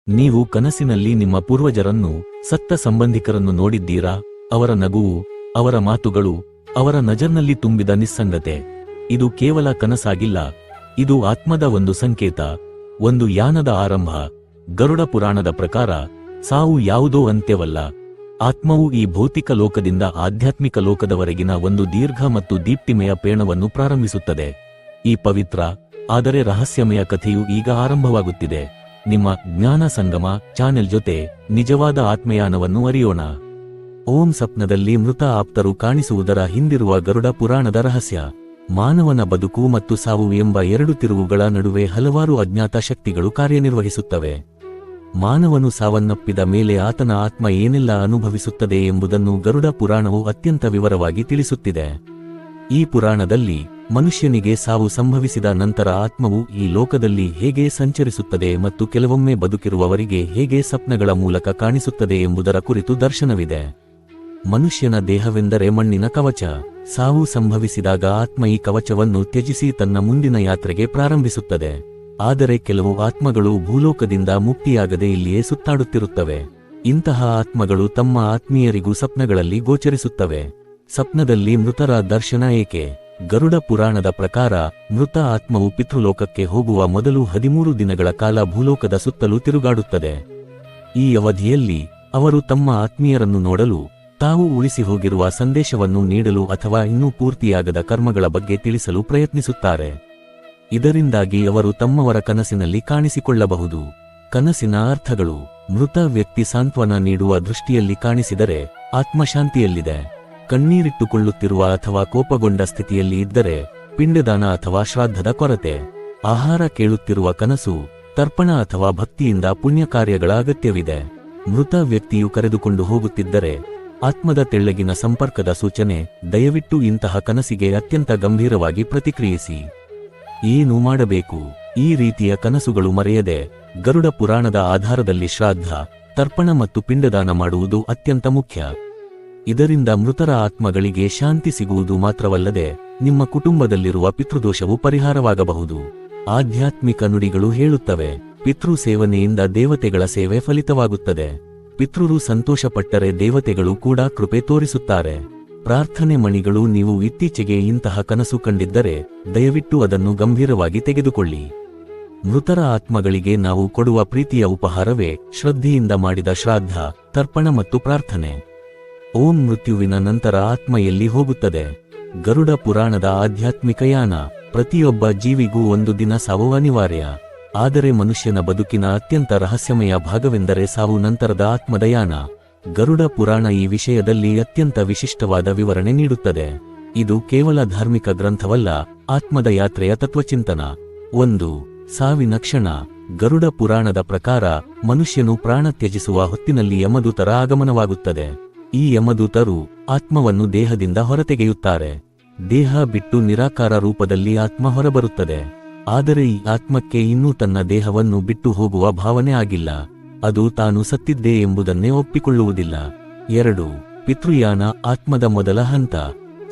ನೀವು ಕನಸಿನಲ್ಲಿ ನಿಮ್ಮ ಪೂರ್ವಜರನ್ನು, ಸತ್ತ ಸಂಬಂಧಿಕರನ್ನು ನೋಡಿದ್ದೀರಾ? ಅವರ ನಗುವು, ಅವರ ಮಾತುಗಳು, ಅವರ ನಜರ್ನಲ್ಲಿ ತುಂಬಿದ ನಿಸ್ಸಂಗತೆ. ಇದು ಕೇವಲ ಕನಸಾಗಿಲ್ಲ, ಇದು ಆತ್ಮದ ಒಂದು ಸಂಕೇತ, ಒಂದು ಯಾನದ ಆರಂಭ. ಗರುಡ ಪುರಾಣದ ಪ್ರಕಾರ ಸಾವು ಯಾವುದೋ ಅಂತ್ಯವಲ್ಲ. ಆತ್ಮವು ಈ ಭೌತಿಕ ಲೋಕದಿಂದ ಆಧ್ಯಾತ್ಮಿಕ ಲೋಕದವರೆಗಿನ ಒಂದು ದೀರ್ಘ ಮತ್ತು ದೀಪ್ತಿಮಯ ಪಯಣವನ್ನು ಪ್ರಾರಂಭಿಸುತ್ತದೆ. ಈ ಪವಿತ್ರ ಆದರೆ ರಹಸ್ಯಮಯ ಕಥೆಯು ಈಗ ಆರಂಭವಾಗುತ್ತಿದೆ. ನಿಮ್ಮ ಜ್ಞಾನ ಸಂಗಮ ಚಾನೆಲ್ ಜೊತೆ ನಿಜವಾದ ಆತ್ಮಯಾನವನ್ನು ಅರಿಯೋಣ. ಓಂ. ಸ್ವಪ್ನದಲ್ಲಿ ಮೃತ ಆಪ್ತರು ಕಾಣಿಸುವುದರ ಹಿಂದಿರುವ ಗರುಡ ಪುರಾಣದ ರಹಸ್ಯ. ಮಾನವನ ಬದುಕು ಮತ್ತು ಸಾವು ಎಂಬ ಎರಡು ತಿರುವುಗಳ ನಡುವೆ ಹಲವಾರು ಅಜ್ಞಾತ ಶಕ್ತಿಗಳು ಕಾರ್ಯನಿರ್ವಹಿಸುತ್ತವೆ. ಮಾನವನು ಸಾವನ್ನಪ್ಪಿದ ಮೇಲೆ ಆತನ ಆತ್ಮ ಏನೆಲ್ಲ ಅನುಭವಿಸುತ್ತದೆ ಎಂಬುದನ್ನು ಗರುಡ ಪುರಾಣವು ಅತ್ಯಂತ ವಿವರವಾಗಿ ತಿಳಿಸುತ್ತಿದೆ. ಈ ಪುರಾಣದಲ್ಲಿ ಮನುಷ್ಯನಿಗೆ ಸಾವು ಸಂಭವಿಸಿದ ನಂತರ ಆತ್ಮವು ಈ ಲೋಕದಲ್ಲಿ ಹೇಗೆ ಸಂಚರಿಸುತ್ತದೆ ಮತ್ತು ಕೆಲವೊಮ್ಮೆ ಬದುಕಿರುವವರಿಗೆ ಹೇಗೆ ಸ್ವಪ್ನಗಳ ಮೂಲಕ ಕಾಣಿಸುತ್ತದೆ ಎಂಬುದರ ಕುರಿತು ದರ್ಶನವಿದೆ. ಮನುಷ್ಯನ ದೇಹವೆಂದರೆ ಮಣ್ಣಿನ ಕವಚ. ಸಾವು ಸಂಭವಿಸಿದಾಗ ಆತ್ಮ ಈ ಕವಚವನ್ನು ತ್ಯಜಿಸಿ ತನ್ನ ಮುಂದಿನ ಯಾತ್ರೆಗೆ ಪ್ರಾರಂಭಿಸುತ್ತದೆ. ಆದರೆ ಕೆಲವು ಆತ್ಮಗಳು ಭೂಲೋಕದಿಂದ ಮುಕ್ತಿಯಾಗದೆ ಇಲ್ಲಿಯೇ ಸುತ್ತಾಡುತ್ತಿರುತ್ತವೆ. ಇಂತಹ ಆತ್ಮಗಳು ತಮ್ಮ ಆತ್ಮೀಯರಿಗೂ ಸ್ವಪ್ನಗಳಲ್ಲಿ ಗೋಚರಿಸುತ್ತವೆ. ಸ್ವಪ್ನದಲ್ಲಿ ಮೃತರ ದರ್ಶನ ಏಕೆ? ಗರುಡ ಪುರಾಣದ ಪ್ರಕಾರ ಮೃತ ಆತ್ಮವು ಪಿತೃಲೋಕಕ್ಕೆ ಹೋಗುವ ಮೊದಲು 13 ದಿನಗಳ ಕಾಲ ಭೂಲೋಕದ ಸುತ್ತಲೂ ತಿರುಗಾಡುತ್ತದೆ. ಈ ಅವಧಿಯಲ್ಲಿ ಅವರು ತಮ್ಮ ಆತ್ಮೀಯರನ್ನು ನೋಡಲು, ತಾವು ಉಳಿಸಿ ಹೋಗಿರುವ ಸಂದೇಶವನ್ನು ನೀಡಲು ಅಥವಾ ಇನ್ನೂ ಪೂರ್ತಿಯಾಗದ ಕರ್ಮಗಳ ಬಗ್ಗೆ ತಿಳಿಸಲು ಪ್ರಯತ್ನಿಸುತ್ತಾರೆ. ಇದರಿಂದಾಗಿ ಅವರು ತಮ್ಮವರ ಕನಸಿನಲ್ಲಿ ಕಾಣಿಸಿಕೊಳ್ಳಬಹುದು. ಕನಸಿನ ಅರ್ಥಗಳು. ಮೃತ ವ್ಯಕ್ತಿ ಸಾಂತ್ವನ ನೀಡುವ ದೃಷ್ಟಿಯಲ್ಲಿ ಕಾಣಿಸಿದರೆ ಆತ್ಮಶಾಂತಿಯಲ್ಲಿದೆ. ಕಣ್ಣೀರಿಟ್ಟುಕೊಳ್ಳುತ್ತಿರುವ ಅಥವಾ ಕೋಪಗೊಂಡ ಸ್ಥಿತಿಯಲ್ಲಿ ಇದ್ದರೆ ಪಿಂಡದಾನ ಅಥವಾ ಶ್ರಾದ್ದದ ಕೊರತೆ. ಆಹಾರ ಕೇಳುತ್ತಿರುವ ಕನಸು, ತರ್ಪಣ ಅಥವಾ ಭಕ್ತಿಯಿಂದ ಪುಣ್ಯ ಕಾರ್ಯಗಳ ಅಗತ್ಯವಿದೆ. ಮೃತ ವ್ಯಕ್ತಿಯು ಕರೆದುಕೊಂಡು ಹೋಗುತ್ತಿದ್ದರೆ ಆತ್ಮದ ತೆಳ್ಳಗಿನ ಸಂಪರ್ಕದ ಸೂಚನೆ. ದಯವಿಟ್ಟು ಇಂತಹ ಕನಸಿಗೆ ಅತ್ಯಂತ ಗಂಭೀರವಾಗಿ ಪ್ರತಿಕ್ರಿಯಿಸಿ. ಏನು ಮಾಡಬೇಕು? ಈ ರೀತಿಯ ಕನಸುಗಳು ಮರೆಯದೆ ಗರುಡ ಪುರಾಣದ ಆಧಾರದಲ್ಲಿ ಶ್ರಾದ್ದ, ತರ್ಪಣ ಮತ್ತು ಪಿಂಡದಾನ ಮಾಡುವುದು ಅತ್ಯಂತ ಮುಖ್ಯ. ಇದರಿಂದ ಮೃತರ ಆತ್ಮಗಳಿಗೆ ಶಾಂತಿ ಸಿಗುವುದು ಮಾತ್ರವಲ್ಲದೆ ನಿಮ್ಮ ಕುಟುಂಬದಲ್ಲಿರುವ ಪಿತೃದೋಷವು ಪರಿಹಾರವಾಗಬಹುದು. ಆಧ್ಯಾತ್ಮಿಕ ನುಡಿಗಳು ಹೇಳುತ್ತವೆ, ಪಿತೃ ಸೇವನೆಯಿಂದ ದೇವತೆಗಳ ಸೇವೆ ಫಲಿತವಾಗುತ್ತದೆ. ಪಿತೃರು ಸಂತೋಷಪಟ್ಟರೆ ದೇವತೆಗಳು ಕೂಡ ಕೃಪೆ ತೋರಿಸುತ್ತಾರೆ. ಪ್ರಾರ್ಥನೆ ಮಣಿಗಳು. ನೀವು ಇತ್ತೀಚೆಗೆ ಇಂತಹ ಕನಸು ಕಂಡಿದ್ದರೆ ದಯವಿಟ್ಟು ಅದನ್ನು ಗಂಭೀರವಾಗಿ ತೆಗೆದುಕೊಳ್ಳಿ. ಮೃತರ ಆತ್ಮಗಳಿಗೆ ನಾವು ಕೊಡುವ ಪ್ರೀತಿಯ ಉಪಹಾರವೇ ಶ್ರದ್ಧೆಯಿಂದ ಮಾಡಿದ ಶ್ರಾದ್ದ, ತರ್ಪಣ ಮತ್ತು ಪ್ರಾರ್ಥನೆ. ಓಂ. ಮೃತ್ಯುವಿನ ನಂತರ ಆತ್ಮ ಎಲ್ಲಿ ಹೋಗುತ್ತದೆ? ಗರುಡ ಪುರಾಣದ ಆಧ್ಯಾತ್ಮಿಕ ಯಾನ. ಪ್ರತಿಯೊಬ್ಬ ಜೀವಿಗೂ ಒಂದು ದಿನ ಸಾವು ಅನಿವಾರ್ಯ. ಆದರೆ ಮನುಷ್ಯನ ಬದುಕಿನ ಅತ್ಯಂತ ರಹಸ್ಯಮಯ ಭಾಗವೆಂದರೆ ಸಾವು ನಂತರದ ಆತ್ಮದ ಯಾನ. ಗರುಡ ಪುರಾಣ ಈ ವಿಷಯದಲ್ಲಿ ಅತ್ಯಂತ ವಿಶಿಷ್ಟವಾದ ವಿವರಣೆ ನೀಡುತ್ತದೆ. ಇದು ಕೇವಲ ಧಾರ್ಮಿಕ ಗ್ರಂಥವಲ್ಲ, ಆತ್ಮದ ಯಾತ್ರೆಯ ತತ್ವಚಿಂತನ. 1. ಸಾವಿನ ಕ್ಷಣ. ಗರುಡ ಪುರಾಣದ ಪ್ರಕಾರ ಮನುಷ್ಯನು ಪ್ರಾಣ ತ್ಯಜಿಸುವ ಹೊತ್ತಿನಲ್ಲಿ ಯಮದೂತರ ಆಗಮನವಾಗುತ್ತದೆ. ಈ ಯಮದೂತರು ಆತ್ಮವನ್ನು ದೇಹದಿಂದ ಹೊರತೆಗೆಯುತ್ತಾರೆ. ದೇಹ ಬಿಟ್ಟು ನಿರಾಕಾರ ರೂಪದಲ್ಲಿ ಆತ್ಮ ಹೊರಬರುತ್ತದೆ. ಆದರೆ ಈ ಆತ್ಮಕ್ಕೆ ಇನ್ನೂ ತನ್ನ ದೇಹವನ್ನು ಬಿಟ್ಟು ಹೋಗುವ ಭಾವನೆ ಆಗಿಲ್ಲ. ಅದು ತಾನು ಸತ್ತಿದ್ದೆ ಎಂಬುದನ್ನೇ ಒಪ್ಪಿಕೊಳ್ಳುವುದಿಲ್ಲ. 2. ಪಿತೃಯಾನ. ಆತ್ಮದ ಮೊದಲ ಹಂತ.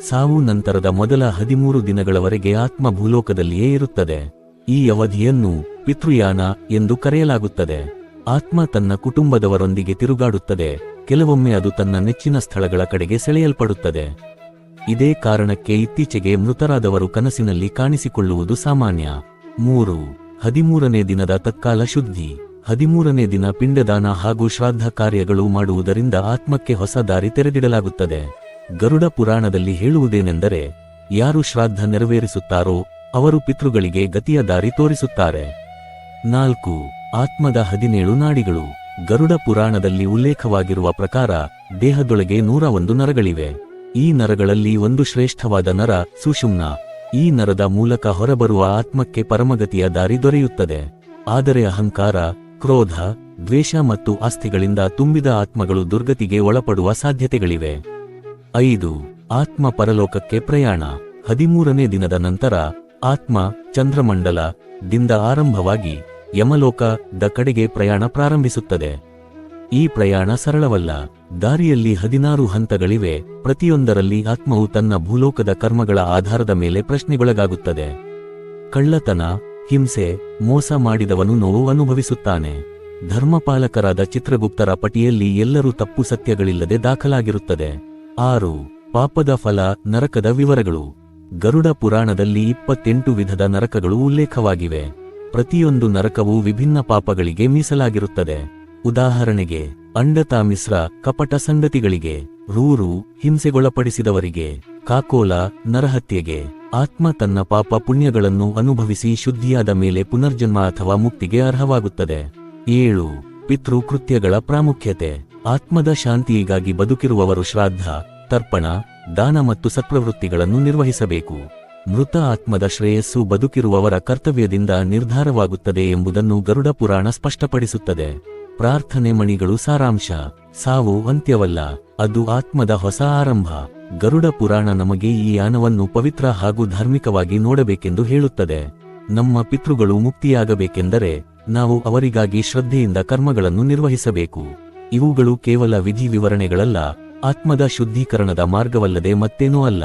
ಸಾವು ನಂತರದ ಮೊದಲ 13 ದಿನಗಳವರೆಗೆ ಆತ್ಮ ಭೂಲೋಕದಲ್ಲಿಯೇ ಇರುತ್ತದೆ. ಈ ಅವಧಿಯನ್ನು ಪಿತೃಯಾನ ಎಂದು ಕರೆಯಲಾಗುತ್ತದೆ. ಆತ್ಮ ತನ್ನ ಕುಟುಂಬದವರೊಂದಿಗೆ ತಿರುಗಾಡುತ್ತದೆ. ಕೆಲವೊಮ್ಮೆ ಅದು ತನ್ನ ನೆಚ್ಚಿನ ಸ್ಥಳಗಳ ಕಡೆಗೆ ಸೆಳೆಯಲ್ಪಡುತ್ತದೆ. ಇದೇ ಕಾರಣಕ್ಕೆ ಇತ್ತೀಚೆಗೆ ಮೃತರಾದವರು ಕನಸಿನಲ್ಲಿ ಕಾಣಿಸಿಕೊಳ್ಳುವುದು ಸಾಮಾನ್ಯ. 3. 13ನೇ ದಿನದ ತತ್ಕಾಲ ಶುದ್ಧಿ. 13ನೇ ದಿನ ಪಿಂಡದಾನ ಹಾಗೂ ಶ್ರಾದ್ದ ಕಾರ್ಯಗಳು ಮಾಡುವುದರಿಂದ ಆತ್ಮಕ್ಕೆ ಹೊಸ ದಾರಿ ತೆರೆದಿಡಲಾಗುತ್ತದೆ. ಗರುಡ ಪುರಾಣದಲ್ಲಿ ಹೇಳುವುದೇನೆಂದರೆ, ಯಾರು ಶ್ರಾದ್ದ ನೆರವೇರಿಸುತ್ತಾರೋ ಅವರು ಪಿತೃಗಳಿಗೆ ಗತಿಯ ದಾರಿ ತೋರಿಸುತ್ತಾರೆ. 4. ಆತ್ಮದ 17 ನಾಡಿಗಳು. ಗರುಡ ಪುರಾಣದಲ್ಲಿ ಉಲ್ಲೇಖವಾಗಿರುವ ಪ್ರಕಾರ ದೇಹದೊಳಗೆ 101 ನರಗಳಿವೆ. ಈ ನರಗಳಲ್ಲಿ ಒಂದು ಶ್ರೇಷ್ಠವಾದ ನರ ಸುಷುಮ್ನ. ಈ ನರದ ಮೂಲಕ ಹೊರಬರುವ ಆತ್ಮಕ್ಕೆ ಪರಮಗತಿಯ ದಾರಿ ದೊರೆಯುತ್ತದೆ. ಆದರೆ ಅಹಂಕಾರ, ಕ್ರೋಧ, ದ್ವೇಷ ಮತ್ತು ಆಸ್ತಿಗಳಿಂದ ತುಂಬಿದ ಆತ್ಮಗಳು ದುರ್ಗತಿಗೆ ಒಳಪಡುವ ಸಾಧ್ಯತೆಗಳಿವೆ. 5. ಆತ್ಮ ಪರಲೋಕಕ್ಕೆ ಪ್ರಯಾಣ. 13ನೇ ದಿನದ ನಂತರ ಆತ್ಮ ಚಂದ್ರಮಂಡಲ ದಿಂದ ಆರಂಭವಾಗಿ ಯಮಲೋಕದ ಕಡೆಗೆ ಪ್ರಯಾಣ ಪ್ರಾರಂಭಿಸುತ್ತದೆ. ಈ ಪ್ರಯಾಣ ಸರಳವಲ್ಲ. ದಾರಿಯಲ್ಲಿ 16 ಹಂತಗಳಿವೆ. ಪ್ರತಿಯೊಂದರಲ್ಲಿ ಆತ್ಮವು ತನ್ನ ಭೂಲೋಕದ ಕರ್ಮಗಳ ಆಧಾರದ ಮೇಲೆ ಪ್ರಶ್ನೆಗೊಳಗಾಗುತ್ತದೆ. ಕಳ್ಳತನ, ಹಿಂಸೆ, ಮೋಸ ಮಾಡಿದವನು ನೋವು ಅನುಭವಿಸುತ್ತಾನೆ. ಧರ್ಮಪಾಲಕರಾದ ಚಿತ್ರಗುಪ್ತರ ಪಟಿಯಲ್ಲಿ ಎಲ್ಲರೂ ತಪ್ಪು ಸತ್ಯಗಳಿಲ್ಲದೆ ದಾಖಲಾಗಿರುತ್ತದೆ. 6. ಪಾಪದ ಫಲ, ನರಕದ ವಿವರಗಳು. ಗರುಡ ಪುರಾಣದಲ್ಲಿ 28 ವಿಧದ ನರಕಗಳು ಉಲ್ಲೇಖವಾಗಿವೆ. ಪ್ರತಿಯೊಂದು ನರಕವೂ ವಿಭಿನ್ನ ಪಾಪಗಳಿಗೆ ಮೀಸಲಾಗಿರುತ್ತದೆ. ಉದಾಹರಣೆಗೆ, ಅಂಡತಾಮಿಶ್ರ ಕಪಟ ಸಂಗತಿಗಳಿಗೆ, ರೂರು ಹಿಂಸೆಗೊಳಪಡಿಸಿದವರಿಗೆ, ಕಾಕೋಲ ನರಹತ್ಯೆಗೆ. ಆತ್ಮ ತನ್ನ ಪಾಪ ಪುಣ್ಯಗಳನ್ನು ಅನುಭವಿಸಿ ಶುದ್ಧಿಯಾದ ಮೇಲೆ ಪುನರ್ಜನ್ಮ ಅಥವಾ ಮುಕ್ತಿಗೆ ಅರ್ಹವಾಗುತ್ತದೆ. 7. ಪಿತೃಕೃತ್ಯಗಳ ಪ್ರಾಮುಖ್ಯತೆ. ಆತ್ಮದ ಶಾಂತಿಗಾಗಿ ಬದುಕಿರುವವರು ಶ್ರಾದ್ದ, ತರ್ಪಣ, ದಾನ ಮತ್ತು ಸತ್ಪ್ರವೃತ್ತಿಗಳನ್ನು ನಿರ್ವಹಿಸಬೇಕು. ಮೃತ ಆತ್ಮದ ಶ್ರೇಯಸ್ಸು ಬದುಕಿರುವವರ ಕರ್ತವ್ಯದಿಂದ ನಿರ್ಧಾರವಾಗುತ್ತದೆ ಎಂಬುದನ್ನು ಗರುಡ ಪುರಾಣ ಸ್ಪಷ್ಟಪಡಿಸುತ್ತದೆ. ಪ್ರಾರ್ಥನೆ ಮಣಿಗಳು ಸಾರಾಂಶ. ಸಾವು ಅಂತ್ಯವಲ್ಲ, ಅದು ಆತ್ಮದ ಹೊಸ ಆರಂಭ. ಗರುಡ ಪುರಾಣ ನಮಗೆ ಈ ಯಾನವನ್ನು ಪವಿತ್ರ ಹಾಗೂ ಧಾರ್ಮಿಕವಾಗಿ ನೋಡಬೇಕೆಂದು ಹೇಳುತ್ತದೆ. ನಮ್ಮ ಪಿತೃಗಳು ಮುಕ್ತಿಯಾಗಬೇಕೆಂದರೆ ನಾವು ಅವರಿಗಾಗಿ ಶ್ರದ್ಧೆಯಿಂದ ಕರ್ಮಗಳನ್ನು ನಿರ್ವಹಿಸಬೇಕು. ಇವುಗಳು ಕೇವಲ ವಿಧಿ ವಿವರಣೆಗಳಲ್ಲ, ಆತ್ಮದ ಶುದ್ಧೀಕರಣದ ಮಾರ್ಗವಲ್ಲದೆ ಮತ್ತೇನೂ ಅಲ್ಲ.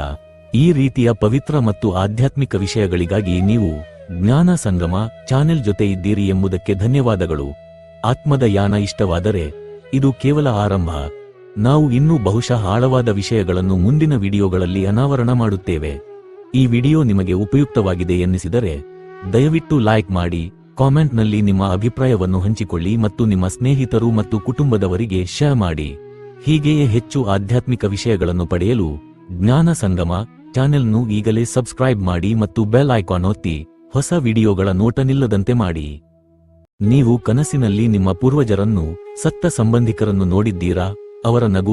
ಈ ರೀತಿಯ ಪವಿತ್ರ ಮತ್ತು ಆಧ್ಯಾತ್ಮಿಕ ವಿಷಯಗಳಿಗಾಗಿ ನೀವು ಜ್ಞಾನ ಸಂಗಮ ಚಾನೆಲ್ ಜೊತೆ ಇದ್ದೀರಿ ಎಂಬುದಕ್ಕೆ ಧನ್ಯವಾದಗಳು. ಆತ್ಮದ ಯಾನ ಇಷ್ಟವಾದರೆ ಇದು ಕೇವಲ ಆರಂಭ. ನಾವು ಇನ್ನೂ ಬಹುಶಃ ಆಳವಾದ ವಿಷಯಗಳನ್ನು ಮುಂದಿನ ವಿಡಿಯೋಗಳಲ್ಲಿ ಅನಾವರಣ ಮಾಡುತ್ತೇವೆ. ಈ ವಿಡಿಯೋ ನಿಮಗೆ ಉಪಯುಕ್ತವಾಗಿದೆ ಎನ್ನಿಸಿದರೆ ದಯವಿಟ್ಟು ಲೈಕ್ ಮಾಡಿ, ಕಾಮೆಂಟ್ನಲ್ಲಿ ನಿಮ್ಮ ಅಭಿಪ್ರಾಯವನ್ನು ಹಂಚಿಕೊಳ್ಳಿ ಮತ್ತು ನಿಮ್ಮ ಸ್ನೇಹಿತರು ಮತ್ತು ಕುಟುಂಬದವರಿಗೆ ಶೇರ್ ಮಾಡಿ. ಹೀಗೆಯೇ ಹೆಚ್ಚು ಆಧ್ಯಾತ್ಮಿಕ ವಿಷಯಗಳನ್ನು ಪಡೆಯಲು ಜ್ಞಾನ ಸಂಗಮ ಚಾನೆಲ್ನು ಈಗಲೇ ಸಬ್ಸ್ಕ್ರೈಬ್ ಮಾಡಿ ಮತ್ತು ಬೆಲ್ ಐಕಾನ್ ಒತ್ತಿ ಹೊಸ ವಿಡಿಯೋಗಳ ನೋಟ ನಿಲ್ಲದಂತೆ ಮಾಡಿ. ನೀವು ಕನಸಿನಲ್ಲಿ ನಿಮ್ಮ ಪೂರ್ವಜರನ್ನು, ಸತ್ತ ಸಂಬಂಧಿಕರನ್ನು ನೋಡಿದ್ದೀರಾ? ಅವರ ನಗು